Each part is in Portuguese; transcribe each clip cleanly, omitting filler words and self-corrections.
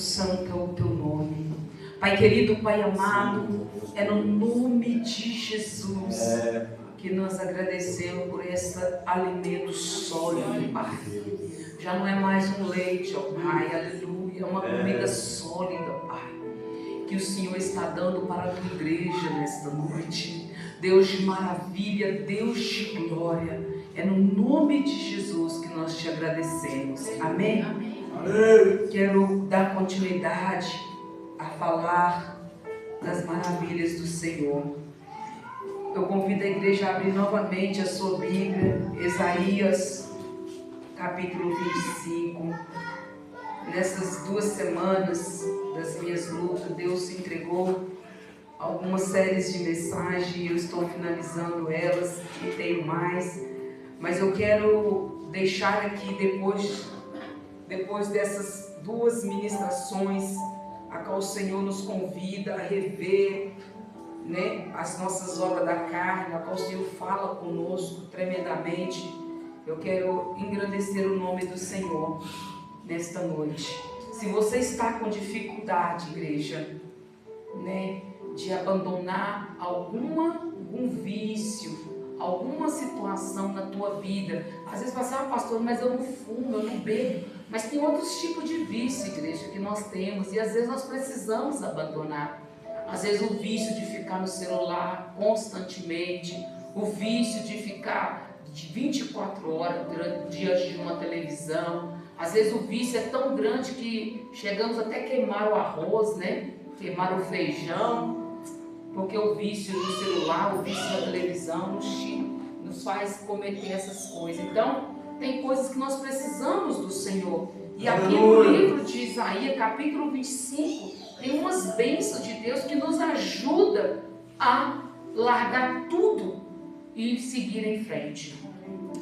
santo é o teu nome. Pai querido, Pai amado, é no nome de Jesus que nós agradecemos por esse alimento sólido, Pai. Já não é mais um leite, ó Pai, aleluia, é uma comida sólida, Pai, que o Senhor está dando para a tua igreja nesta noite. Deus de maravilha, Deus de glória, é no nome de Jesus que nós te agradecemos. Amém? Amém. Quero dar continuidade a falar das maravilhas do Senhor. Eu convido a igreja a abrir novamente a sua Bíblia, Isaías, capítulo 25. Nessas 2 semanas das minhas lutas, Deus entregou algumas séries de mensagens e eu estou finalizando elas e tenho mais. Mas eu quero deixar aqui, depois dessas 2 ministrações, a qual o Senhor nos convida a rever, né, as nossas obras da carne, a qual o Senhor fala conosco tremendamente. Eu quero engrandecer o nome do Senhor nesta noite. Se você está com dificuldade, igreja, né, de abandonar algum vício, alguma situação na tua vida, às vezes você fala, pastor, mas eu não fumo, eu não bebo, mas tem outros tipos de vício, igreja, que nós temos e às vezes nós precisamos abandonar. Às vezes o vício de ficar no celular constantemente, o vício de ficar de 24 horas diante de uma televisão. Às vezes o vício é tão grande que chegamos até a queimar o arroz, né? Queimar o feijão, porque o vício do celular, o vício da televisão nos faz cometer essas coisas. Então, tem coisas que nós precisamos do Senhor. E aqui no livro de Isaías, capítulo 25, tem umas bênçãos de Deus que nos ajudam a largar tudo e seguir em frente,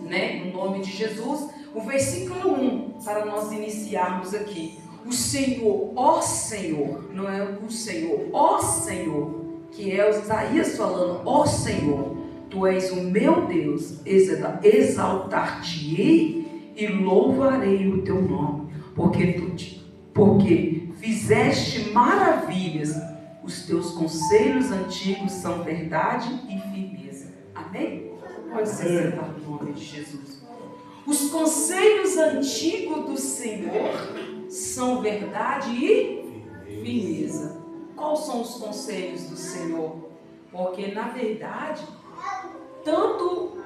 né? No nome de Jesus, o versículo 1, para nós iniciarmos aqui. O Senhor, ó Senhor, não é o Senhor, ó Senhor, que é o Isaías falando, ó Senhor, Tu és o meu Deus, exaltar-te-ei e louvarei o Teu nome, porque fizeste maravilhas, os Teus conselhos antigos são verdade e firmeza. Amém? Pode ser sentado no nome de Jesus. Os conselhos antigos do Senhor são verdade e firmeza. Quais são os conselhos do Senhor? Porque na verdade, tanto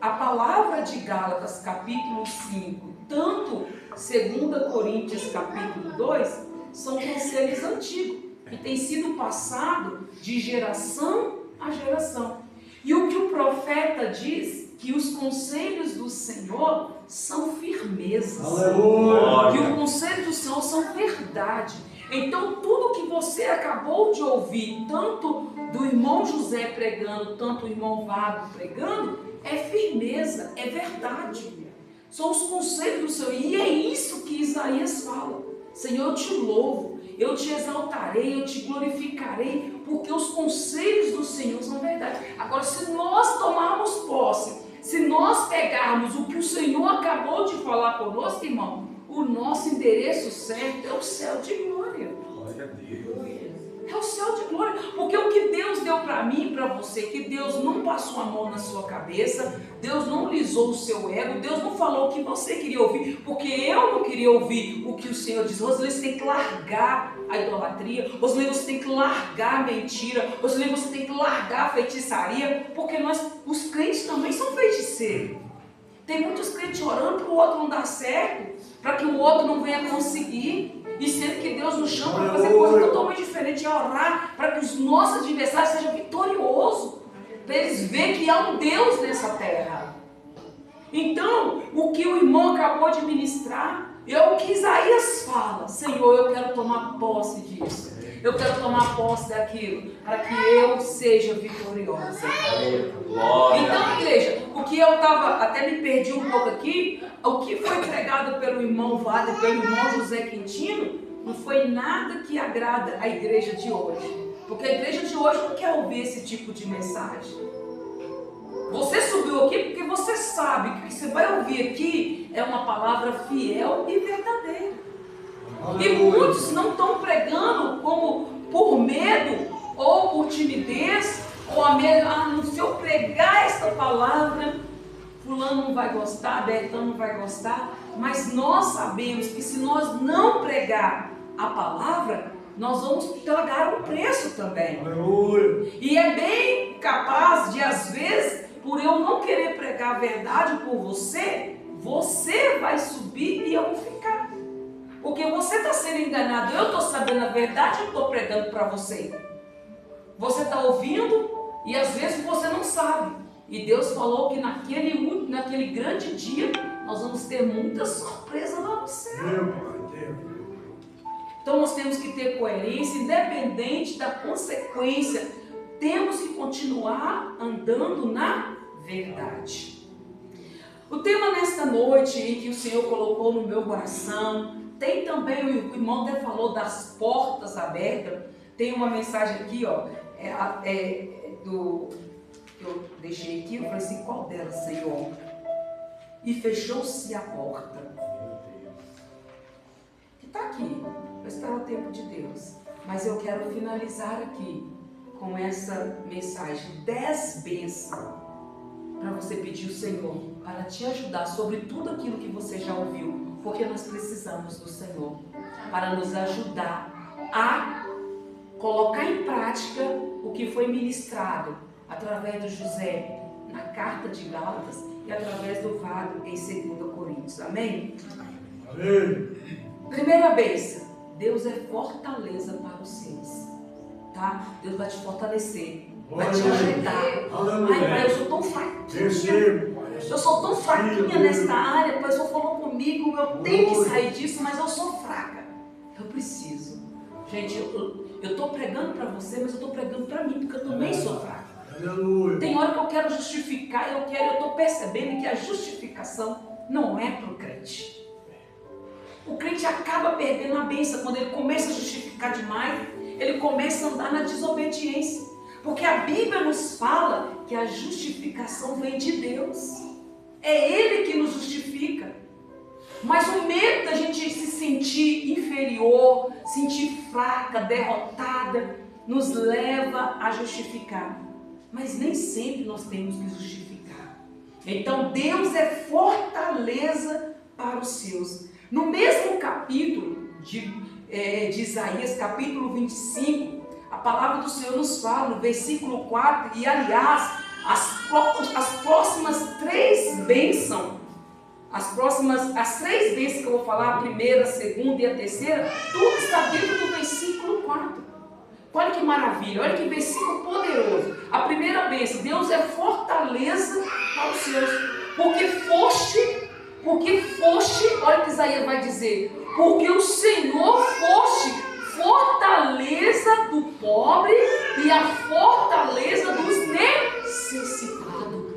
a palavra de Gálatas capítulo 5, tanto 2 Coríntios capítulo 2, são conselhos antigos, que têm sido passados de geração a geração. E o que o profeta diz, que os conselhos do Senhor são firmezas. Aleluia. Que o conselho do Senhor são verdade. Então tudo que você acabou de ouvir, tanto do irmão José pregando, tanto o irmão Vago pregando, é firmeza, é verdade. São os conselhos do Senhor. E é isso que Isaías fala. Senhor, eu te louvo, eu te exaltarei, eu te glorificarei, porque os conselhos do Senhor são verdade. Agora, se nós tomarmos posse, se nós pegarmos o que o Senhor acabou de falar conosco, irmão, o nosso endereço certo é o céu de glória. Glória a Deus. É o céu de glória, porque o que Deus deu para mim e para você, que Deus não passou a mão na sua cabeça, Deus não lisou o seu ego, Deus não falou o que você queria ouvir, porque eu não queria ouvir o que o Senhor diz. Roseli, você tem que largar a idolatria, Roseli, você tem que largar a mentira, Roseli, você tem que largar a feitiçaria, porque os crentes também são feiticeiros. Tem muitos crentes orando para o outro não dar certo, para que o outro não venha conseguir. E sendo que Deus nos chama para fazer coisa totalmente diferente, é orar para que os nossos adversários sejam vitoriosos, para eles verem que há um Deus nessa terra. Então, o que o irmão acabou de ministrar é o que Isaías fala. Senhor, eu quero tomar posse disso, eu quero tomar posse daquilo, para que eu seja vitoriosa. Então, igreja, o que eu estava, até me perdi um pouco aqui, o que foi pregado pelo irmão Vale, pelo irmão José Quintino, não foi nada que agrada a igreja de hoje. Porque a igreja de hoje não quer ouvir esse tipo de mensagem. Você subiu aqui porque você sabe que o que você vai ouvir aqui é uma palavra fiel e verdadeira. E muitos muitos não estão pregando como por medo ou por timidez, ou a medo, se eu pregar esta palavra, fulano não vai gostar, Betão não vai gostar. Mas nós sabemos que se nós não pregar a palavra, nós vamos pagar um preço também. Aleluia. E é bem capaz de, às vezes, por eu não querer pregar a verdade por você, você vai subir e eu vou ficar. Porque você está sendo enganado, eu estou sabendo a verdade, eu estou pregando para você. Você está ouvindo e às vezes você não sabe. E Deus falou que naquele grande dia nós vamos ter muita surpresa lá no céu. Então nós temos que ter coerência, independente da consequência. Temos que continuar andando na verdade. O tema nesta noite em que o Senhor colocou no meu coração, tem também, o irmão até falou das portas abertas. Tem uma mensagem aqui, ó, que eu deixei aqui, eu falei assim, qual delas, Senhor? E fechou-se a porta. Que está aqui, vai esperar o tempo de Deus. Mas eu quero finalizar aqui com essa mensagem, 10 bênçãos, para você pedir ao Senhor, para te ajudar sobre tudo aquilo que você já ouviu, porque nós precisamos do Senhor, para nos ajudar a colocar em prática o que foi ministrado através do José na carta de Gálatas e através do Vado em 2 Coríntios. Amém? Amém. Primeira bênção, Deus é fortaleza para os seus, tá? Deus vai te fortalecer, vai te ajudar. Ai, pai, eu sou tão fraquinha. Eu sou tão fraquinha nesta área, pai, o Senhor falou comigo, eu tenho que sair disso, mas eu sou fraca. Eu preciso. Gente, eu estou pregando para você, mas eu estou pregando para mim, porque eu também sou fraca. Tem hora que eu quero justificar, eu estou percebendo que a justificação não é para o crente. O crente acaba perdendo a bênção quando ele começa a justificar demais, ele começa a andar na desobediência. Porque a Bíblia nos fala que a justificação vem de Deus. É Ele que nos justifica. Mas o medo da gente se sentir inferior, sentir fraca, derrotada, nos leva a justificar. Mas nem sempre nós temos que justificar. Então Deus é fortaleza para os seus. No mesmo capítulo de Isaías, capítulo 25, a palavra do Senhor nos fala no versículo 4, e aliás, as próximas 3 bênçãos, as 3 bênçãos que eu vou falar, a primeira, a segunda e a terceira, tudo está dentro do versículo 4. Olha que maravilha, olha que versículo poderoso. A primeira bênção, Deus é fortaleza para os seus, porque foste, olha o que Isaías vai dizer, porque o Senhor foste fortaleza do pobre e a fortaleza dos necessitados.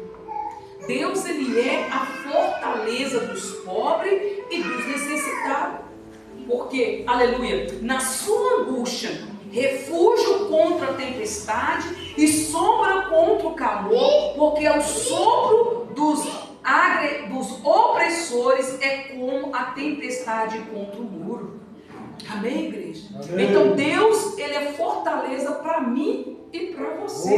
Deus, Ele é a fortaleza dos pobres e dos necessitados. Porque, aleluia, na sua angústia, refúgio contra a tempestade e sombra contra o calor, porque o sopro dos opressores é como a tempestade contra o muro. Amém, igreja? Amém. Então Deus, Ele é fortaleza para mim e para você.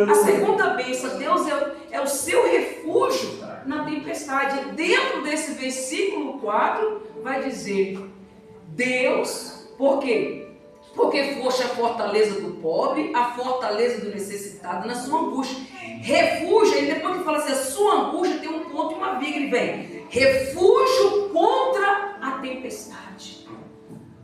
A segunda bênção, Deus é o seu refúgio na tempestade. Dentro desse versículo 4 vai dizer, Deus, por quê? Porque foste a fortaleza do pobre, a fortaleza do necessitado na sua angústia. Refúgio, e depois que fala assim, a sua angústia tem um ponto e uma vírgula, ele vem, refúgio contra a tempestade.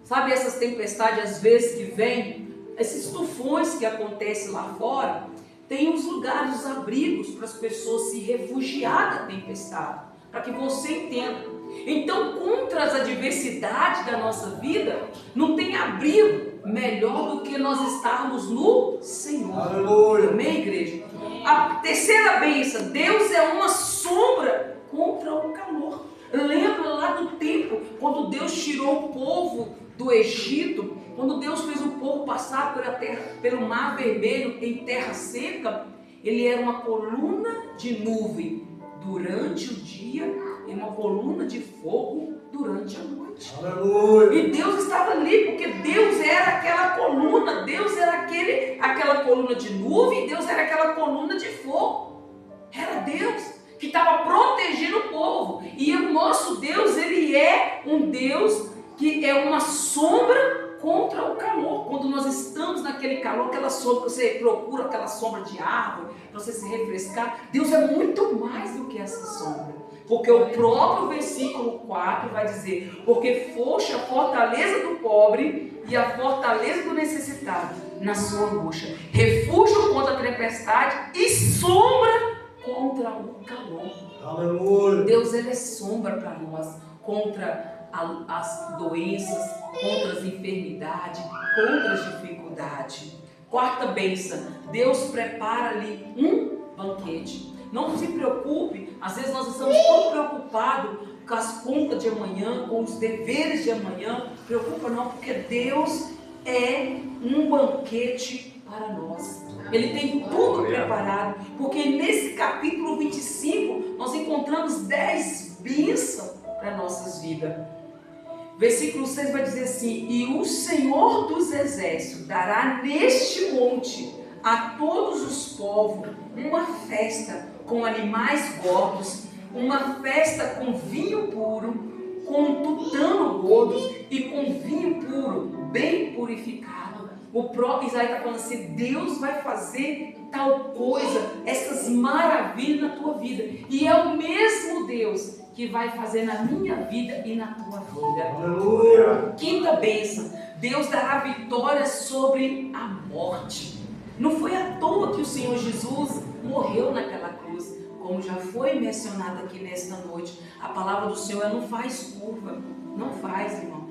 Sabe essas tempestades às vezes que vêm, esses tufões que acontecem lá fora, tem os lugares, os abrigos para as pessoas se refugiar da tempestade, para que você entenda. Então, contra as adversidades da nossa vida, não tem abrigo melhor do que nós estarmos no Senhor. Aleluia. Amém, igreja? A terceira bênção, Deus é uma sombra contra o calor. Lembra lá do tempo, quando Deus tirou o povo do Egito, quando Deus fez o povo passar pelo mar vermelho em terra seca, Ele era uma coluna de nuvem durante o dia e uma coluna de fogo durante a noite. Aleluia. E Deus estava ali, porque coluna de nuvem, Deus era aquela coluna de fogo. Era Deus que estava protegendo o povo. E o nosso Deus, ele é um Deus que é uma sombra contra o calor. Quando nós estamos naquele calor, aquela sombra, você procura aquela sombra de árvore para você se refrescar. Deus é muito mais do que essa sombra. Porque o próprio versículo 4 vai dizer: porque foste a fortaleza do pobre e a fortaleza do necessitado na sua angústia, refúgio contra a tempestade e sombra contra o calor. Aleluia. Deus, ele é sombra para nós contra as doenças, contra as enfermidades, contra as dificuldades. Quarta bênção: Deus prepara ali um banquete. Não se preocupe, às vezes nós estamos tão preocupados com as contas de amanhã, com os deveres de amanhã. Preocupa não, porque Deus é um banquete para nós. Ele tem tudo preparado, porque nesse capítulo 25 nós encontramos 10 bênçãos para nossas vidas. Versículo 6 vai dizer assim: e o Senhor dos Exércitos dará neste monte a todos os povos uma festa com animais gordos, uma festa com vinho puro, com tutano gordos e com vinho puro, bem purificado. O próprio Isaías está falando assim: Deus vai fazer tal coisa, essas maravilhas na tua vida. E é o mesmo Deus que vai fazer na minha vida e na tua vida. Aleluia. Quinta bênção: Deus dará vitória sobre a morte. Não foi à toa que o Senhor Jesus morreu naquela cruz. Como já foi mencionado aqui nesta noite, a palavra do Senhor não faz curva. Não faz, irmão.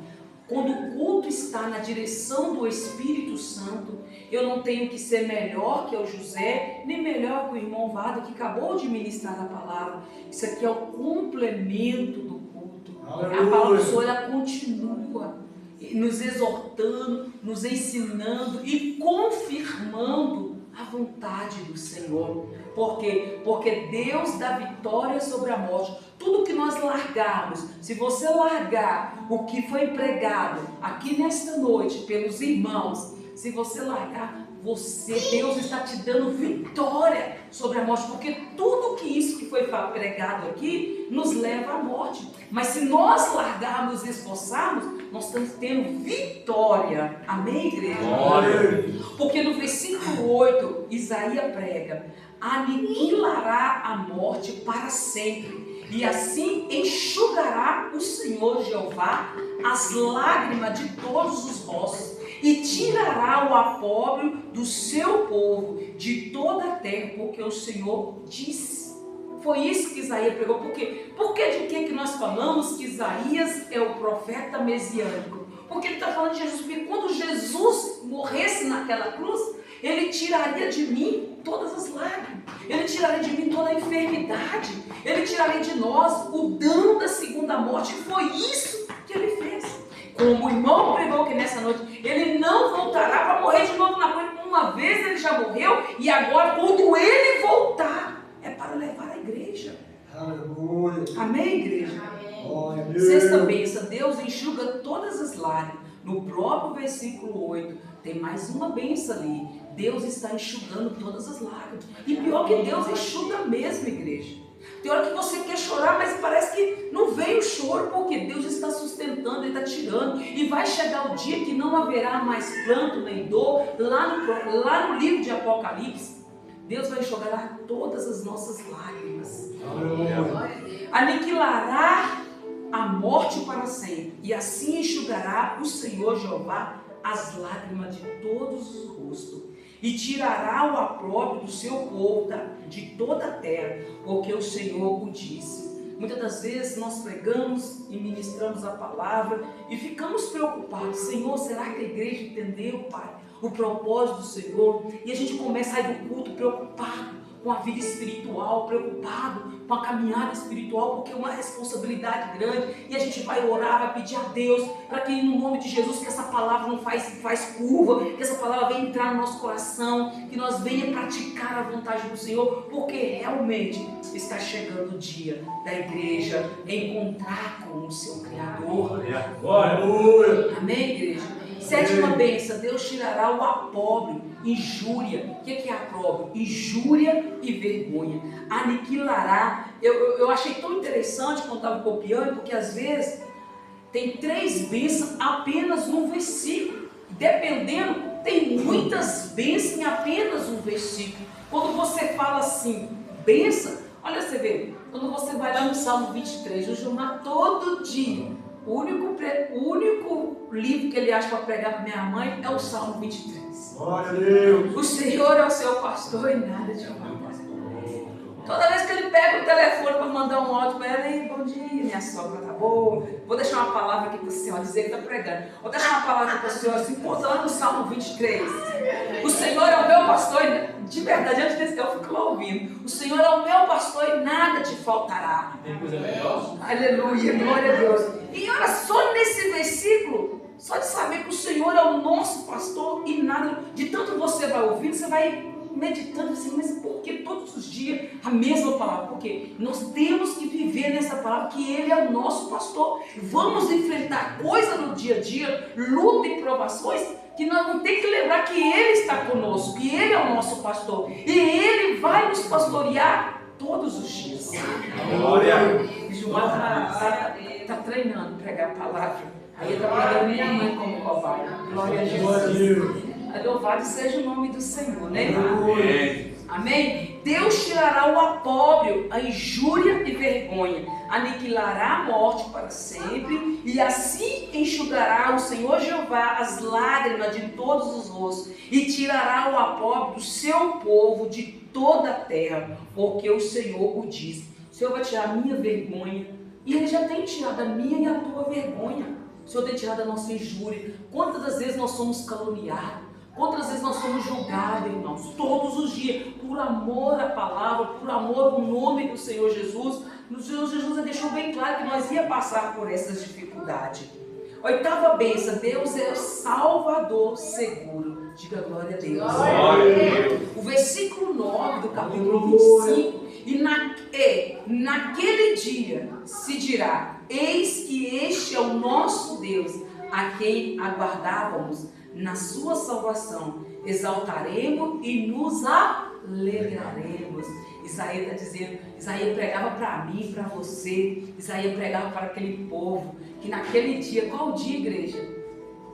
Quando o culto está na direção do Espírito Santo, eu não tenho que ser melhor que o José, nem melhor que o irmão Vado, que acabou de ministrar a palavra. Isso aqui é o complemento do culto. Aleluia. A palavra do Senhor, ela continua nos exortando, nos ensinando e confirmando a vontade do Senhor. Por quê? Porque Deus dá vitória sobre a morte. Tudo que nós largarmos, se você largar o que foi pregado aqui nesta noite pelos irmãos, se você largar, Deus está te dando vitória sobre a morte, porque tudo que isso que foi pregado aqui nos leva à morte. Mas se nós largarmos e esforçarmos, nós estamos tendo vitória. Amém, igreja? Glória. Porque no versículo 8, Isaías prega: aniquilará a morte para sempre, e assim enxugará o Senhor Jeová as lágrimas de todos os rostos, e tirará o opróbrio do seu povo de toda a terra, porque o Senhor disse. Foi isso que Isaías pregou. Por quê? Porque de que nós falamos que Isaías é o profeta messiânico? Porque ele está falando de Jesus. Porque quando Jesus morresse naquela cruz, ele tiraria de mim todas as lágrimas, ele tiraria de mim toda a enfermidade, ele tiraria de nós o dano da segunda morte. E foi isso que ele fez. Como o irmão pregou aqui nessa noite, ele não voltará para morrer de novo na cruz. Uma vez ele já morreu, e agora quando ele voltar, é para levar a igreja. Aleluia. Amém, igreja? Amém. Sexta bênção: Deus enxuga todas as lágrimas. No próprio versículo 8, tem mais uma bênção ali. Deus está enxugando todas as lágrimas. E pior que Deus enxuga mesmo, igreja. Tem hora que você quer chorar, mas parece que não vem o choro, porque Deus está sustentando, Ele está tirando. E vai chegar o dia que não haverá mais pranto nem dor. Lá no livro de Apocalipse, Deus vai enxugar todas as nossas lágrimas. Aniquilará a morte para sempre, e assim enxugará o Senhor Jeová as lágrimas de todos os rostos, e tirará o opróbrio do seu povo de toda a terra, porque o Senhor o disse. Muitas das vezes nós pregamos e ministramos a palavra e ficamos preocupados: Senhor, será que a igreja entendeu, Pai, o propósito do Senhor? E a gente começa a ir do culto preocupado com a vida espiritual, preocupado com a caminhada espiritual, porque é uma responsabilidade grande, e a gente vai orar, vai pedir a Deus para que, no nome de Jesus, que essa palavra não faz curva, que essa palavra venha entrar no nosso coração, que nós venha praticar a vontade do Senhor, porque realmente está chegando o dia da igreja encontrar com o seu Criador. Amém, igreja? Sétima bênção, Deus tirará o opróbrio, injúria. O que é opróbrio? Injúria e vergonha. Aniquilará. Eu achei tão interessante quando estava copiando, porque às vezes tem 3 bênçãos apenas num versículo. Dependendo, tem muitas bênçãos em apenas um versículo. Quando você fala assim, bênção, olha, você vê, quando você vai lá no Salmo 23, o Gilmar todo dia, o único livro que ele acha para pregar para minha mãe é o Salmo 23. Glória a Deus. O Senhor é o seu pastor e nada te falta. Toda vez que ele pega o telefone para mandar um áudio para ela, ei, bom dia, minha sogra tá boa. Vou deixar uma palavra aqui para o senhor, dizer que está pregando. Vou deixar uma palavra para o senhor, assim, conta lá no Salmo 23. O Senhor é o meu pastor, de verdade, antes desse eu fico lá ouvindo. O Senhor é o meu pastor e nada te faltará. Tem coisa melhor? Aleluia, glória a Deus. E olha, só nesse versículo, só de saber que o Senhor é o nosso pastor e nada, de tanto você vai ouvindo, você vai meditando assim, mas por que todos os dias a mesma palavra? Porque nós temos que viver nessa palavra, que Ele é o nosso pastor. Vamos enfrentar coisas no dia a dia, luta e provações, que nós vamos ter que lembrar que Ele está conosco, que Ele é o nosso pastor, e Ele vai nos pastorear todos os dias. Glória. Gilmar está treinando pregar a palavra. Aí ele está pegando minha mãe como cobaia. Glória a Jesus. Louvado seja o nome do Senhor, né? Amém. Amém? Deus tirará o opróbrio, a injúria e vergonha, aniquilará a morte para sempre, e assim enxugará o Senhor Jeová as lágrimas de todos os rostos, e tirará o opróbrio do seu povo de toda a terra, porque o Senhor o diz. O Senhor vai tirar a minha vergonha, e Ele já tem tirado a minha e a tua vergonha. O Senhor tem tirado a nossa injúria. Quantas das vezes nós somos caluniados? Quantas vezes nós somos julgados, irmãos? Todos os dias, por amor à palavra, por amor ao nome do Senhor Jesus. O Senhor Jesus deixou bem claro que nós ia passar por essas dificuldades. Oitava bênção, Deus é o Salvador seguro. Diga glória a Deus. Glória a Deus. O versículo 9 do capítulo 25. E naquele dia se dirá: eis que este é o nosso Deus, a quem aguardávamos na sua salvação. Exaltaremos e nos alegraremos. Isaías está dizendo, Isaías pregava para mim, para você, Isaías pregava para aquele povo, que naquele dia, qual dia, igreja?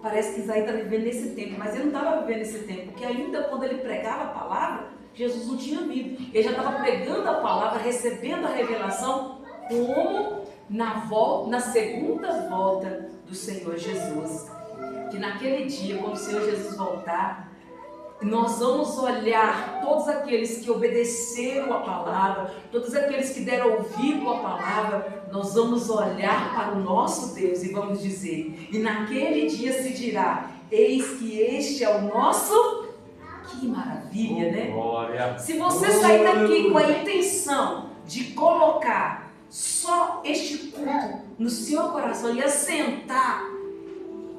Parece que Isaías está vivendo nesse tempo, mas ele não estava vivendo nesse tempo, porque ainda quando ele pregava a palavra, Jesus não tinha vindo. Ele já estava pregando a palavra, recebendo a revelação, como na segunda volta do Senhor Jesus. Que naquele dia, quando o Senhor Jesus voltar, nós vamos olhar todos aqueles que obedeceram a palavra, todos aqueles que deram ouvido à palavra, nós vamos olhar para o nosso Deus e vamos dizer, e naquele dia se dirá: eis que este é o nosso. Que maravilha, né? Glória. Se você sair daqui com a intenção de colocar só este culto no seu coração e assentar,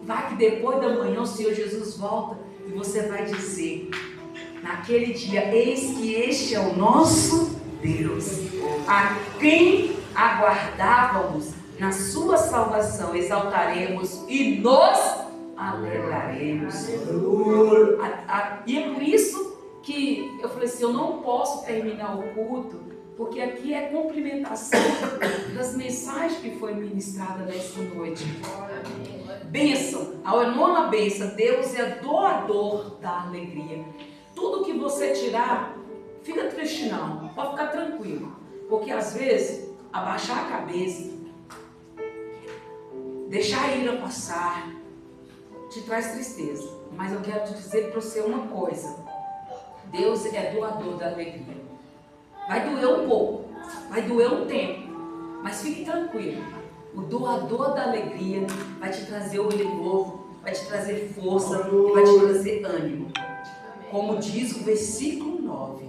vai que depois da manhã o Senhor Jesus volta e você vai dizer, naquele dia: eis que este é o nosso Deus, a quem aguardávamos na sua salvação. Exaltaremos e nos alegraremos. E é por isso que eu falei assim, eu não posso terminar o culto, porque aqui é cumprimentação das mensagens que foi ministrada nesta noite. Bênção, a nona bênção, Deus é doador da alegria. Tudo que você tirar, fica triste não, pode ficar tranquilo, porque às vezes abaixar a cabeça, deixar a ira passar, te traz tristeza. Mas eu quero te dizer para você uma coisa: Deus é doador da alegria. Vai doer um pouco, vai doer um tempo, mas fique tranquilo. O doador da alegria vai te trazer o renovo, vai te trazer força e vai te trazer ânimo. Como diz o versículo 9: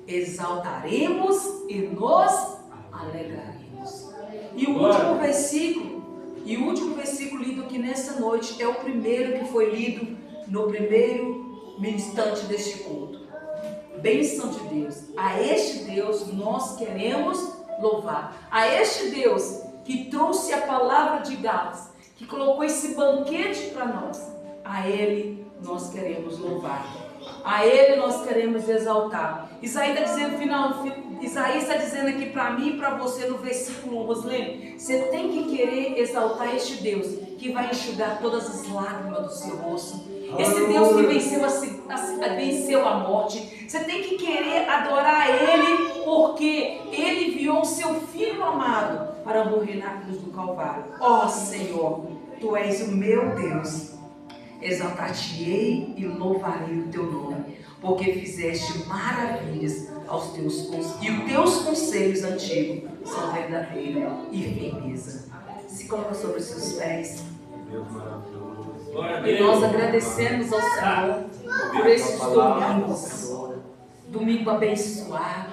exaltaremos e nos alegraremos. E o último versículo lido aqui nessa noite é o primeiro que foi lido no primeiro instante deste culto. Bênção de Deus. A este Deus nós queremos louvar. A este Deus que trouxe a palavra de Gálatas, que colocou esse banquete para nós. A Ele nós queremos louvar. A Ele nós queremos exaltar. Isaías está dizendo aqui para mim e para você no versículo 1, Roslene, você tem que querer exaltar este Deus que vai enxugar todas as lágrimas do seu rosto. Esse Deus que venceu a morte. Você tem que querer adorar Ele, porque Ele enviou o seu Filho amado para morrer na cruz do Calvário. Ó Senhor, Tu és o meu Deus. Exaltar-te-ei e louvarei o Teu nome, porque fizeste maravilhas aos teus e os teus conselhos antigos são verdadeiro e firmeza. Se coloca sobre os seus pés. Deus maravilhoso. E nós agradecemos ao Senhor por esses domingos. Domingo abençoado,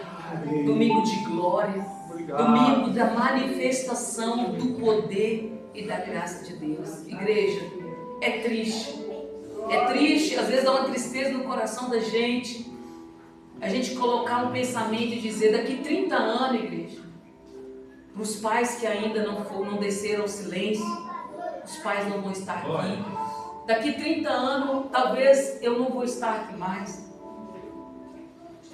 domingo de glória, domingo da manifestação do poder e da graça de Deus. Igreja, é triste, às vezes dá uma tristeza no coração da gente, a gente colocar um pensamento e dizer, daqui 30 anos, igreja, para os pais que ainda não desceram ao silêncio, os pais não vão estar aqui, daqui 30 anos, talvez eu não vou estar aqui mais,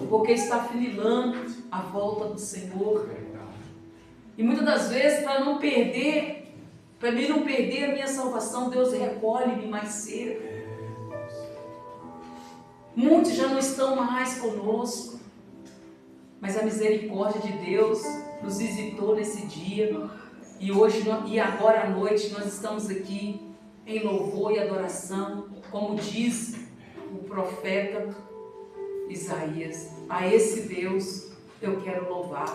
porque está afunilando a volta do Senhor, e muitas das vezes, para mim não perder a minha salvação, Deus recolhe-me mais cedo. Muitos já não estão mais conosco, mas a misericórdia de Deus nos visitou nesse dia, e agora à noite nós estamos aqui em louvor e adoração, como diz o profeta Isaías. A esse Deus eu quero louvar,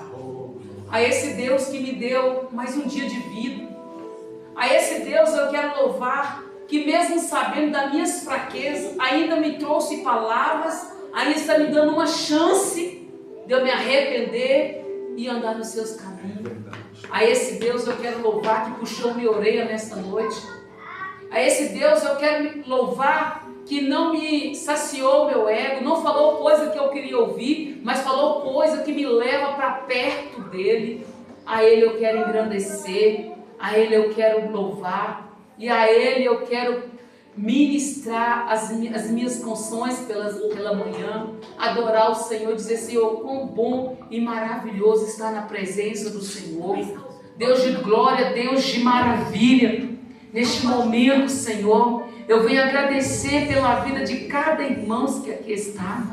a esse Deus que me deu mais um dia de vida, a esse Deus eu quero louvar, que mesmo sabendo das minhas fraquezas, ainda me trouxe palavras, ainda está me dando uma chance de eu me arrepender e andar nos seus caminhos. A esse Deus eu quero louvar, que puxou minha orelha nesta noite. A esse Deus eu quero louvar, que não me saciou meu ego, não falou coisa que eu queria ouvir, mas falou coisa que me leva para perto dele. A Ele eu quero engrandecer, a Ele eu quero louvar, e a Ele eu quero ministrar as minhas canções pela manhã, adorar o Senhor, dizer, Senhor, quão bom e maravilhoso estar na presença do Senhor. Deus de glória, Deus de maravilha, neste momento, Senhor, eu venho agradecer pela vida de cada irmão que aqui está.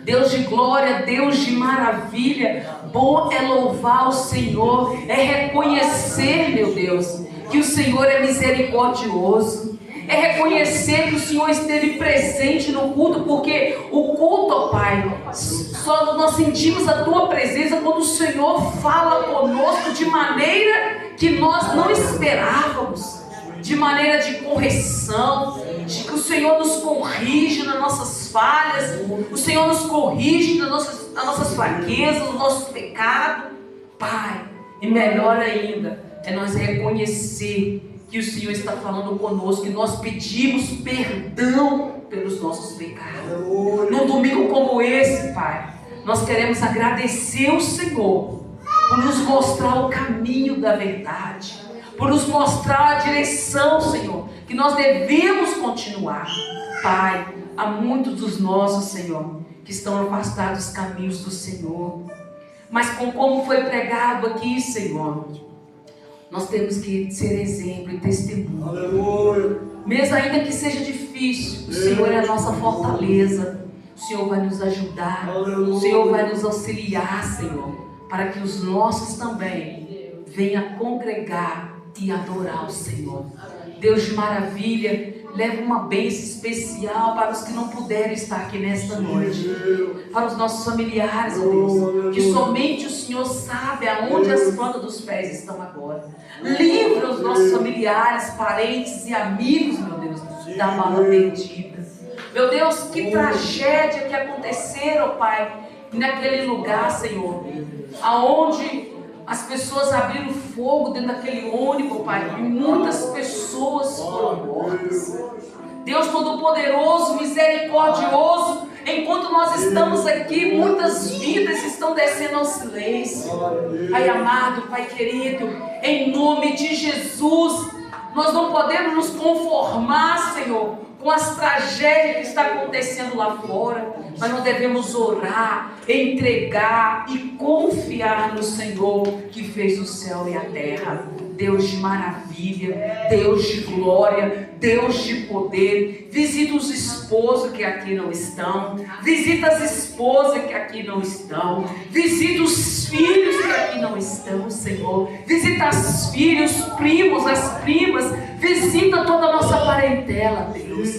Deus de glória, Deus de maravilha, bom é louvar o Senhor, é reconhecer, meu Deus, que o Senhor é misericordioso, é reconhecer que o Senhor esteve presente no culto, porque o culto, ó Pai, só nós sentimos a Tua presença quando o Senhor fala conosco de maneira que nós não esperávamos, de maneira de correção, de que o Senhor nos corrige nas nossas falhas, o Senhor nos corrige nas nossas fraquezas, nos nossos pecados, Pai, e melhor ainda, é nós reconhecer que o Senhor está falando conosco, que nós pedimos perdão pelos nossos pecados. Num domingo como esse, Pai, nós queremos agradecer o Senhor por nos mostrar o caminho da verdade, por nos mostrar a direção, Senhor, que nós devemos continuar. Pai, há muitos dos nossos, Senhor, que estão afastados dos caminhos do Senhor, mas como foi pregado aqui, Senhor, nós temos que ser exemplo e testemunho. Aleluia. Mesmo ainda que seja difícil, o Senhor é a nossa fortaleza. O Senhor vai nos ajudar. Aleluia. O Senhor vai nos auxiliar, Senhor, para que os nossos também venham congregar e adorar o Senhor. Deus de maravilha, leva uma bênção especial para os que não puderam estar aqui nesta noite, para os nossos familiares, ó Deus, que somente o Senhor sabe aonde as plantas dos pés estão agora. Livra os nossos familiares, parentes e amigos, meu Deus, da bala perdida. Meu Deus, que tragédia que aconteceu, ó Pai, naquele lugar, Senhor, aonde as pessoas abriram fogo dentro daquele ônibus, Pai, e muitas pessoas foram mortas. Deus Todo-Poderoso, misericordioso, enquanto nós estamos aqui, muitas vidas estão descendo ao silêncio. Pai amado, Pai querido, em nome de Jesus, Nós não podemos nos conformar, Senhor, com as tragédias que está acontecendo lá fora, mas nós devemos orar, entregar e confiar no Senhor que fez o céu e a terra. Deus de maravilha, Deus de glória, Deus de poder. Visita os esposos que aqui não estão, visita as esposas que aqui não estão, visita os filhos que aqui não estão, Senhor. Visita os filhos, os primos, as primas, visita toda a nossa parentela, Deus.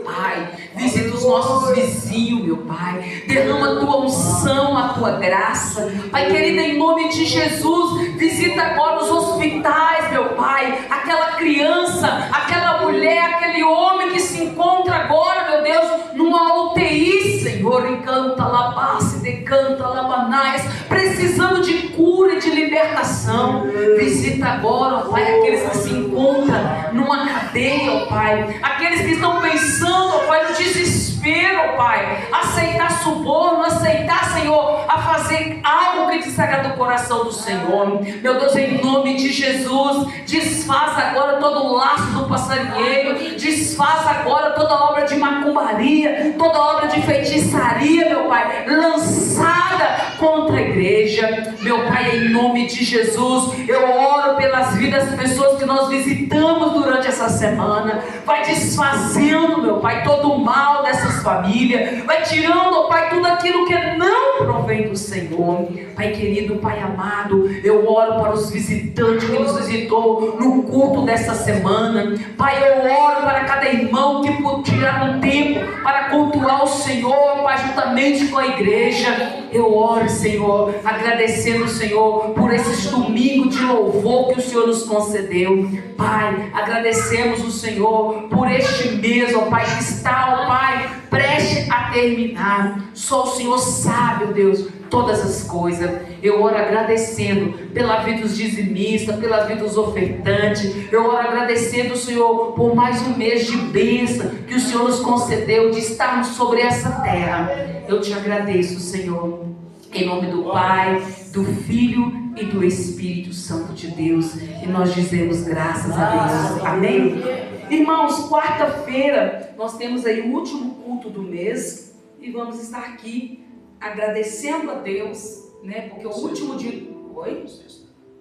Pai, visita os nossos vizinhos, meu Pai. Derrama a tua unção, a tua graça. Pai querido, em nome de Jesus, visita agora os hospitais, meu Pai. Aquela criança, aquela mulher, aquele homem que se encontra agora, meu Deus, numa UTI, Senhor. Encanta labasse, decanta labanais, precisando de cura e de libertação. Visita agora, ó Pai, aqueles que se encontram numa cadeia, ó Pai. Aqueles que estão pensando, ó Pai, no desespero, ó Pai. Aceitar suborno, aceitar, Senhor, a fazer algo que desagrada o coração do Senhor. Meu Deus, em nome de Jesus, desfaz agora todo o laço do passarinheiro, desfaz agora toda obra de macumbaria, toda obra de feitiçaria, meu Pai, lançada contra a igreja. Meu Pai, em nome de Jesus, eu oro pelas vidas das pessoas que nós visitamos durante essa semana. Vai desfazendo, meu Pai, todo o mal dessas famílias, vai tirando, ó Pai, tudo aquilo que não provém do Senhor. Pai querido, Pai amado, eu oro para os visitantes que nos visitou no culto dessa semana. Pai, eu oro para cada irmão que por tirar um tempo para cultuar o Senhor, Pai, juntamente com a igreja. Eu oro, Senhor, agradecendo o Senhor por esses domingos de louvor que o Senhor nos concedeu. Pai, agradecemos o Senhor por este mês, ó Pai, que está, ó Pai, prestes a terminar. Só o Senhor sabe, ó Deus, todas as coisas. Eu oro agradecendo pela vida dos dizimistas, pela vida dos ofertantes. Eu oro agradecendo o Senhor por mais um mês de bênção que o Senhor nos concedeu, de estarmos sobre essa terra. Eu te agradeço, Senhor, em nome do Pai, do Filho e do Espírito Santo de Deus. E nós dizemos graças a Deus. Amém? Irmãos, quarta-feira nós temos aí o último culto do mês e vamos estar aqui agradecendo a Deus, né? Porque o último dia... Oi?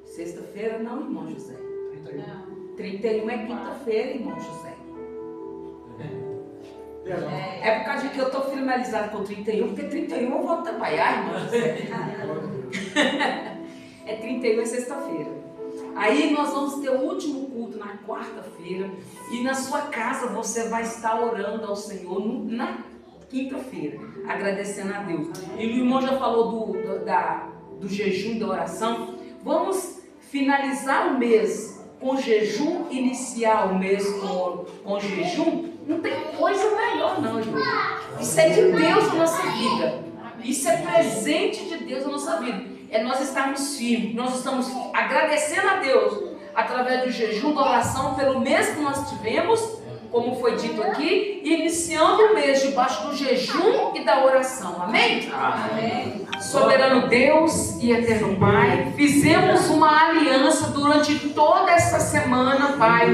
Sexta-feira não, irmão José. 31 é quinta-feira, irmão José. É por causa de que eu estou finalizado com 31, porque 31 eu vou trabalhar, irmão José. É 31 é sexta-feira. Aí nós vamos ter o último culto na quarta-feira. E na sua casa você vai estar orando ao Senhor na quinta-feira, agradecendo a Deus. E o irmão já falou do jejum e da oração. Vamos finalizar o mês com jejum, iniciar o mês com jejum. Não tem coisa melhor não, irmão. Isso é de Deus na nossa vida. Isso é presente de Deus na nossa vida. É nós estarmos firmes, nós estamos agradecendo a Deus através do jejum, da oração, pelo mês que nós tivemos, como foi dito aqui, e iniciando o mês debaixo do jejum e da oração. Amém? Amém. Soberano Deus e eterno Pai, fizemos uma aliança durante toda essa semana, Pai,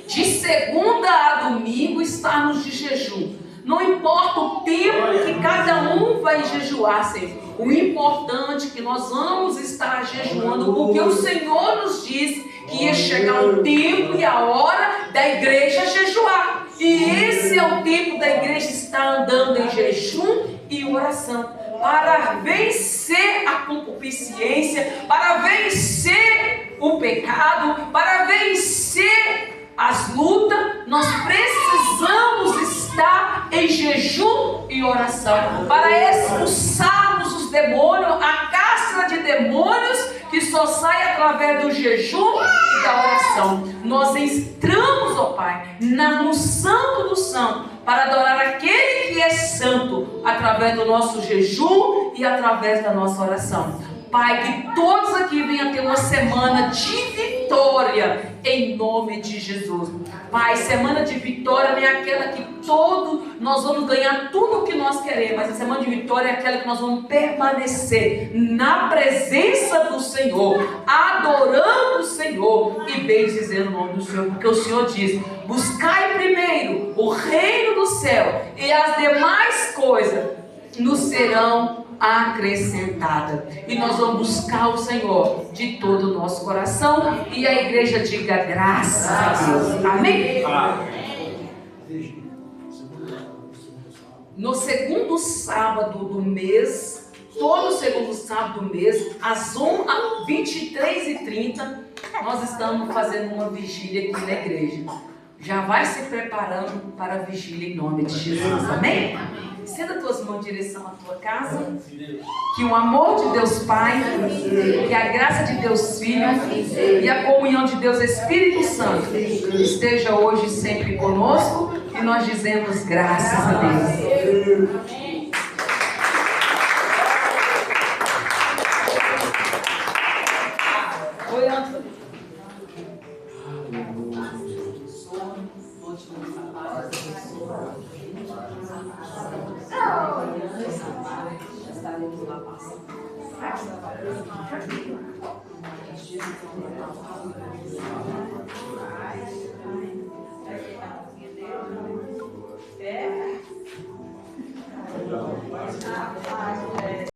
de segunda a domingo estarmos de jejum. Não importa o tempo que cada um vai jejuar, Senhor. O importante é que nós vamos estar jejuando, porque o Senhor nos disse que ia chegar o tempo e a hora da igreja jejuar. E esse é o tempo da igreja estar andando em jejum e oração, para vencer a concupiscência, para vencer o pecado, para vencer as lutas. Nós precisamos estar em jejum e oração para expulsarmos os demônios, a casca de demônios que só sai através do jejum e da oração. Nós entramos, ó Pai, no Santo do Santo, para adorar aquele que é santo, através do nosso jejum e através da nossa oração. Pai, que todos aqui venham ter uma semana de vitória, em nome de Jesus. Pai, semana de vitória não é aquela que nós vamos ganhar tudo o que nós queremos, mas a semana de vitória é aquela que nós vamos permanecer na presença do Senhor, adorando o Senhor e bendizendo o nome do Senhor, porque o Senhor diz: buscai primeiro o reino do céu e as demais coisas nos serão acrescentadas. E nós vamos buscar o Senhor de todo o nosso coração. E a igreja diga graças a Deus. Amém? No segundo sábado do mês, todo segundo sábado do mês, às 23h30, nós estamos fazendo uma vigília aqui na igreja. Já vai se preparando para a vigília em nome de Jesus. Amém? Estenda as tuas mãos em direção à tua casa. Que o amor de Deus Pai, que a graça de Deus Filho e a comunhão de Deus Espírito Santo esteja hoje e sempre conosco. E nós dizemos graças a Deus. Oi, Antônio. Estaremos lá passando.